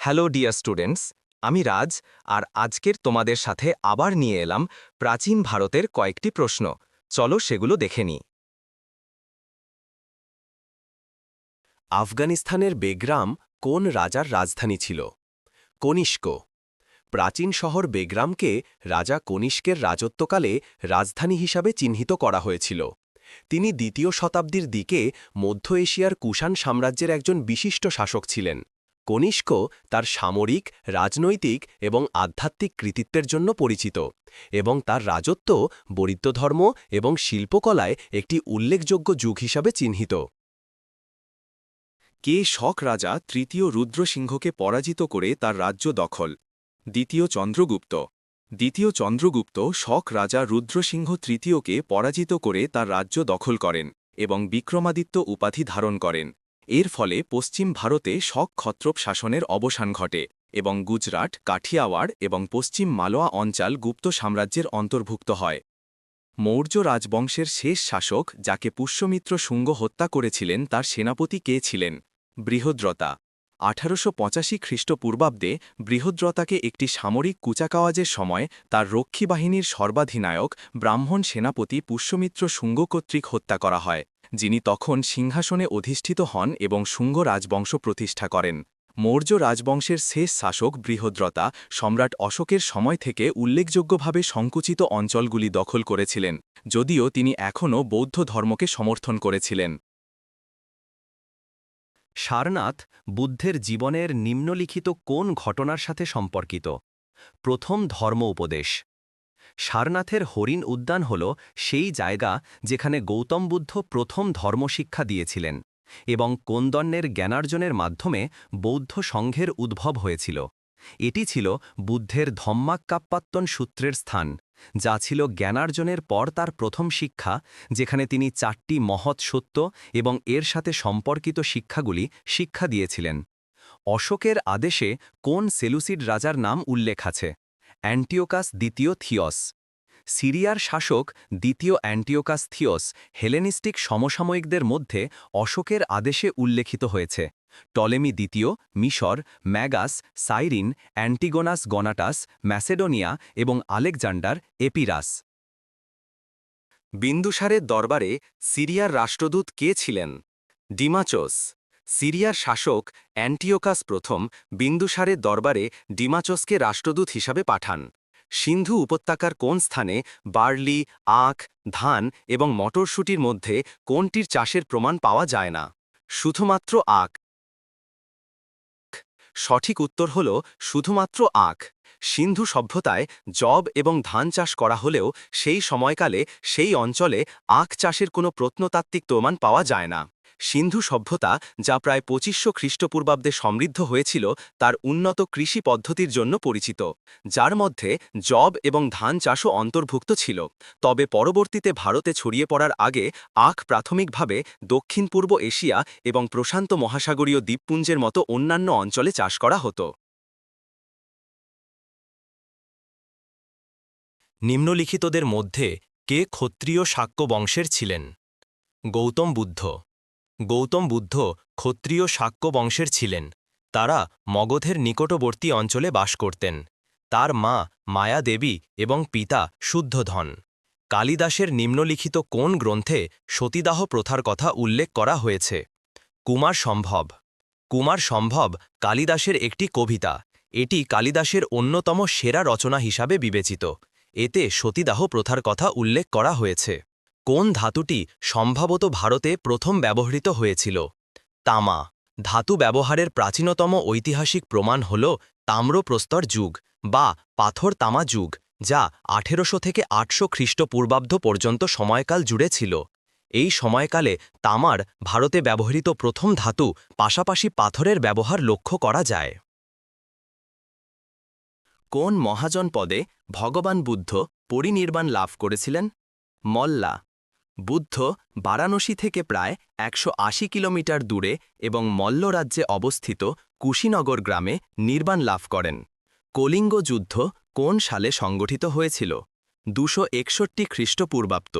Hello dear students, আমি রাজ আর আজকের তোমাদের সাথে আবার নিয়ে এলাম প্রাচীন ভারতের কয়েকটি প্রশ্ন। চলো সেগুলো দেখে নিই। আফগানিস্তানের বেগ্রাম কোন রাজার রাজধানী ছিল? কনিষ্ক। প্রাচীন শহর বেগ্রামকে রাজা কনিষ্কের রাজত্বকালে রাজধানী হিসাবে চিহ্নিত করা হয়েছিল। তিনি দ্বিতীয় শতাব্দীর দিকে মধ্য এশিয়ার কুষাণ সাম্রাজ্যের একজন বিশিষ্ট শাসক ছিলেন। কনিষ্ক তার সামরিক, রাজনৈতিক এবং আধ্যাত্মিক কৃতিত্বের জন্য পরিচিত, এবং তার রাজত্ব বৌদ্ধধর্ম এবং শিল্পকলায় একটি উল্লেখযোগ্য যুগ হিসাবে চিহ্নিত। কে শক রাজা তৃতীয় রুদ্রসিংহকে পরাজিত করে তার রাজ্য দখল? দ্বিতীয় চন্দ্রগুপ্ত। দ্বিতীয় চন্দ্রগুপ্ত শক রাজা রুদ্রসিংহ তৃতীয়কে পরাজিত করে তার রাজ্য দখল করেন এবং বিক্রমাদিত্য উপাধি ধারণ করেন। এর ফলে পশ্চিম ভারতে শক ক্ষত্রপ শাসনের অবসান ঘটে এবং গুজরাট, কাঠিয়াওয়াড় এবং পশ্চিম মালওয়া অঞ্চল গুপ্ত সাম্রাজ্যের অন্তর্ভুক্ত হয়। মৌর্য রাজবংশের শেষ শাসক যাকে পুষ্যমিত্র শুঙ্গ হত্যা করেছিলেন তার সেনাপতি কে ছিলেন? বৃহদ্রতা। 1885 খ্রিস্টপূর্বাব্দে বৃহদ্রতাকে একটি সামরিক কুচাকাওয়াজের সময় তার রক্ষী বাহিনীর সর্বাধিনায়ক ব্রাহ্মণ সেনাপতি পুষ্যমিত্র শুঙ্গ কর্তৃক হত্যা করা হয়, যিনি তখন সিংহাসনে অধিষ্ঠিত হন এবং শুঙ্গ রাজবংশ প্রতিষ্ঠা করেন। মৌর্য রাজবংশের শেষ শাসক বৃহদ্রতা সম্রাট অশোকের সময় থেকে উল্লেখযোগ্যভাবে সংকুচিত অঞ্চলগুলি দখল করেছিলেন, যদিও তিনি এখনও বৌদ্ধ ধর্মকে সমর্থন করেছিলেন। সারনাথ বুদ্ধের জীবনের নিম্নলিখিত কোন ঘটনার সাথে সম্পর্কিত? প্রথম ধর্ম উপদেশ। সারনাথের হরিণ উদ্যান হল সেই জায়গা যেখানে গৌতম বুদ্ধ প্রথম ধর্মশিক্ষা দিয়েছিলেন এবং কোন্দন্যের জ্ঞানার্জনের মাধ্যমে বৌদ্ধ সংঘের উদ্ভব হয়েছিল। এটি ছিল বুদ্ধের ধম্মাক্কাপ্পাত্তন সূত্রের স্থান, যা ছিল জ্ঞানার্জনের পর তার প্রথম শিক্ষা, যেখানে তিনি 4টি মহৎ সত্য এবং এর সাথে সম্পর্কিত শিক্ষাগুলি শিক্ষা দিয়েছিলেন। অশোকের আদেশে কোন সেলুসিড রাজার নাম উল্লেখ আছে? অ্যান্টিওকাস দ্বিতীয় থিয়স। সিরিয়ার শাসক দ্বিতীয় অ্যান্টিওকাস থিয়স হেলেনিস্টিক সমসাময়িকদের মধ্যে অশোকের আদেশে উল্লেখিত হয়েছে। টলেমি দ্বিতীয়, মিশর, ম্যাগাস, সাইরিন, অ্যান্টিগোনাস গনাটাস, ম্যাসেডোনিয়া এবং আলেকজান্ডার এপিরাস। বিন্দুসারের দরবারে সিরিয়ার রাষ্ট্রদূত কে ছিলেন? ডিমাচোস। সিরিয়ার শাসক অ্যান্টিওকাস প্রথম বিন্দুসারের দরবারে ডিমাচোসকে রাষ্ট্রদূত হিসাবে পাঠান। সিন্ধু উপত্যকার কোন স্থানে বার্লি, আখ, ধান এবং মটরশুটির মধ্যে কোনটির চাষের প্রমাণ পাওয়া যায় না? শুধুমাত্র আখ। সঠিক উত্তর হল শুধুমাত্র আখ। সিন্ধু সভ্যতায় যব এবং ধান চাষ করা হলেও সেই সময়কালে সেই অঞ্চলে আখ চাষের কোনো প্রত্নতাত্ত্বিক প্রমাণ পাওয়া যায় না। সিন্ধু সভ্যতা, যা প্রায় 2500 খ্রিস্টপূর্বাব্দে সমৃদ্ধ হয়েছিল, তার উন্নত কৃষি পদ্ধতির জন্য পরিচিত, যার মধ্যে যব এবং ধান চাষও অন্তর্ভুক্ত ছিল। তবে পরবর্তীতে ভারতে ছড়িয়ে পড়ার আগে আখ প্রাথমিকভাবে দক্ষিণ পূর্ব এশিয়া এবং প্রশান্ত মহাসাগরীয় দ্বীপপুঞ্জের মতো অন্যান্য অঞ্চলে চাষ করা হতো। নিম্নলিখিতদের মধ্যে কে ক্ষত্রিয় শাক্য বংশের ছিলেন? গৌতম বুদ্ধ। গৌতম বুদ্ধ ক্ষত্রিয় শাক্য বংশের ছিলেন। তারা মগধের নিকটবর্তী অঞ্চলে বাস করতেন। তার মা মায়া দেবী এবং পিতা শুদ্ধধন। কালিদাসের নিম্নলিখিত কোন গ্রন্থে সতীদাহ প্রথার কথা উল্লেখ করা হয়েছে? কুমার সম্ভব। কুমার সম্ভব কালিদাসের একটি কবিতা। এটি কালিদাসের অন্যতম সেরা রচনা হিসাবে বিবেচিত। এতে সতীদাহ প্রথার কথা উল্লেখ করা হয়েছে। কোন ধাতুটি সম্ভবত ভারতে প্রথম ব্যবহৃত হয়েছিল? তামা। ধাতু ব্যবহারের প্রাচীনতম ঐতিহাসিক প্রমাণ হল তাম্রপ্রস্তর যুগ বা পাথর তামা যুগ, যা 1800 থেকে 800 খ্রিস্টপূর্বাব্দ পর্যন্ত সময়কাল জুড়ে ছিল। এই সময়কালে তামার ভারতে ব্যবহৃত প্রথম ধাতু, পাশাপাশি পাথরের ব্যবহার লক্ষ্য করা যায়। কোন মহাজন পদে ভগবান বুদ্ধ পরিনির্বাণ লাভ করেছিলেন? মল্লা। বুদ্ধ বারাণসী থেকে প্রায় 180 কিলোমিটার দূরে এবং মল্ল রাজ্যে অবস্থিত কুশীনগর গ্রামে নির্বাণ লাভ করেন। কলিঙ্গ যুদ্ধ কোন সালে সংগঠিত হয়েছিল? 261 খ্রিস্টপূর্বাব্দ।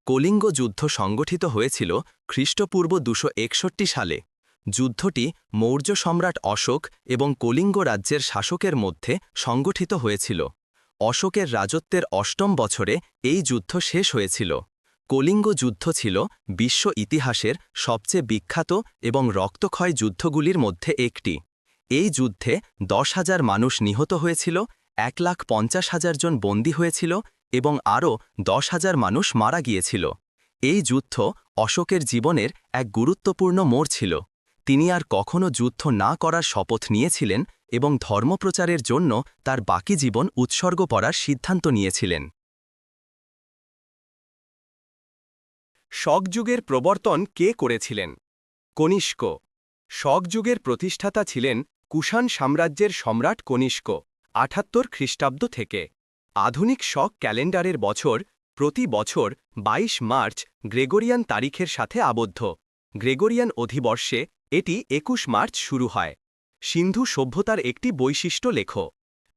কলিঙ্গ যুদ্ধ সংগঠিত হয়েছিল খ্রিস্টপূর্ব 261 সালে। যুদ্ধটি মৌর্য সম্রাট অশোক এবং কলিঙ্গ রাজ্যের শাসকের মধ্যে সংগঠিত হয়েছিল। অশোকের রাজত্বের অষ্টম বছরে এই যুদ্ধ শেষ হয়েছিল। কলিঙ্গ যুদ্ধ ছিল বিশ্ব ইতিহাসের সবচেয়ে বিখ্যাত এবং রক্তক্ষয় যুদ্ধগুলির মধ্যে একটি। এই যুদ্ধে 10,000 মানুষ নিহত হয়েছিল, 1,50,000 জন বন্দী হয়েছিল এবং আরও 10,000 মানুষ মারা গিয়েছিল। এই যুদ্ধ অশোকের জীবনের এক গুরুত্বপূর্ণ মোড় ছিল। তিনি আর কখনো যুদ্ধ না করার শপথ নিয়েছিলেন এবং ধর্মপ্রচারের জন্য তার বাকি জীবন উৎসর্গ করার সিদ্ধান্ত নিয়েছিলেন। শক যুগের প্রবর্তন কে করেছিলেন? কনিষ্ক। শক যুগের প্রতিষ্ঠাতা ছিলেন কুষাণ সাম্রাজ্যের সম্রাট কনিষ্ক, 78 খ্রিস্টাব্দ থেকে। আধুনিক শক ক্যালেন্ডারের বছর প্রতি বছর 22 মার্চ গ্রেগরিয়ান তারিখের সাথে আবদ্ধ। গ্রেগরিয়ান অধিবর্ষে এটি 21 মার্চ শুরু হয়। সিন্ধু সভ্যতার একটি বৈশিষ্ট্য লেখ।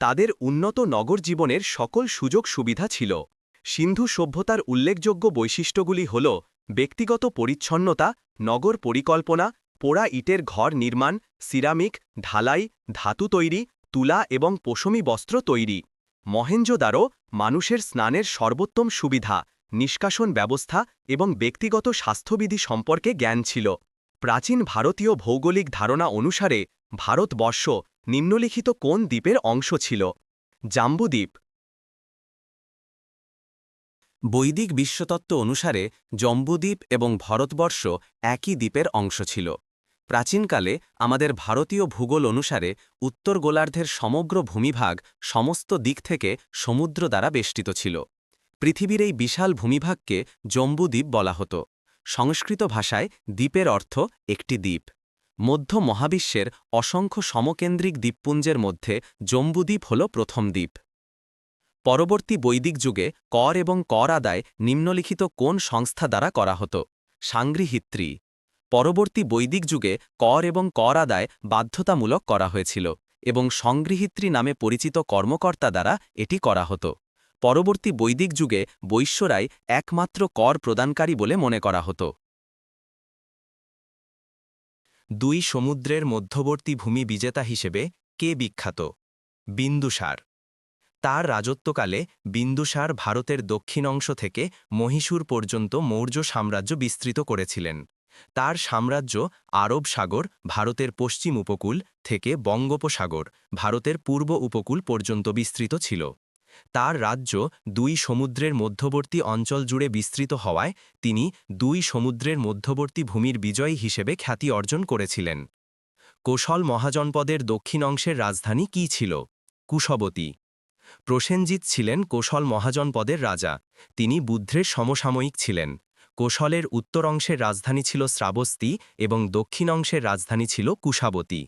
তাদের উন্নত নগর জীবনের সকল সুযোগ সুবিধা ছিল। সিন্ধু সভ্যতার উল্লেখযোগ্য বৈশিষ্ট্যগুলি হল ব্যক্তিগত পরিচ্ছন্নতা, নগর পরিকল্পনা, পোড়া ইটের ঘর নির্মাণ, সিরামিক, ঢালাই, ধাতু তৈরি, তুলা এবং পশমি বস্ত্র তৈরি। মহেঞ্জোদারো মানুষের স্নানের সর্বোত্তম সুবিধা, নিষ্কাশন ব্যবস্থা এবং ব্যক্তিগত স্বাস্থ্যবিধি সম্পর্কে জ্ঞান ছিল। প্রাচীন ভারতীয় ভৌগোলিক ধারণা অনুসারে ভারতবর্ষ নিম্নলিখিত কোন দ্বীপের অংশ ছিল? জাম্বুদ্বীপ। বৈদিক বিশ্বতত্ত্ব অনুসারে জম্বুদ্বীপ এবং ভারতবর্ষ একই দ্বীপের অংশ ছিল। প্রাচীনকালে আমাদের ভারতীয় ভূগোল অনুসারে উত্তর গোলার্ধের সমগ্র ভূমিভাগ সমস্ত দিক থেকে সমুদ্র দ্বারা বেষ্টিত ছিল। পৃথিবীর এই বিশাল ভূমিভাগকে জম্বুদ্বীপ বলা হতো। সংস্কৃত ভাষায় দ্বীপের অর্থ একটি দ্বীপ। মধ্য মহাবিশ্বের অসংখ্য সমকেন্দ্রিক দ্বীপপুঞ্জের মধ্যে জম্বুদ্বীপ হল প্রথম দ্বীপ। পরবর্তী বৈদিক যুগে কর এবং কর আদায় নিম্নলিখিত কোন সংস্থা দ্বারা করা হতো? সাংগৃহীত্রী। পরবর্তী বৈদিক যুগে কর এবং কর আদায় বাধ্যতামূলক করা হয়েছিল এবং সংগৃহীত্রী নামে পরিচিত কর্মকর্তা দ্বারা এটি করা হতো। পরবর্তী বৈদিক যুগে বৈশ্যরাই একমাত্র কর প্রদানকারী বলে মনে করা হতো। দুই সমুদ্রের মধ্যবর্তী ভূমি বিজেতা হিসেবে কে বিখ্যাত? বিন্দুসার। তার রাজত্বকালে বিন্দুসার ভারতের দক্ষিণ অংশ থেকে মহীশূর পর্যন্ত মৌর্য সাম্রাজ্য বিস্তৃত করেছিলেন। তার সাম্রাজ্য আরব সাগর, ভারতের পশ্চিম উপকূল থেকে বঙ্গোপসাগর, ভারতের পূর্ব উপকূল পর্যন্ত বিস্তৃত ছিল। তার রাজ্য দুই সমুদ্রের মধ্যবর্তী অঞ্চল জুড়ে বিস্তৃত হওয়ায় তিনি দুই সমুদ্রের মধ্যবর্তী ভূমির বিজয়ী হিসেবে খ্যাতি অর্জন করেছিলেন। কোশল মহাজনপদের দক্ষিণ অংশের রাজধানী কী ছিল? কুশবতী। প্রসেনজিৎ ছিলেন কোশল মহাজনপদের রাজা। তিনি বুদ্ধের সমসাময়িক ছিলেন। কোশলের উত্তর অংশের রাজধানী ছিল শ্রাবস্তী এবং দক্ষিণ অংশের রাজধানী ছিল কুশাবতী।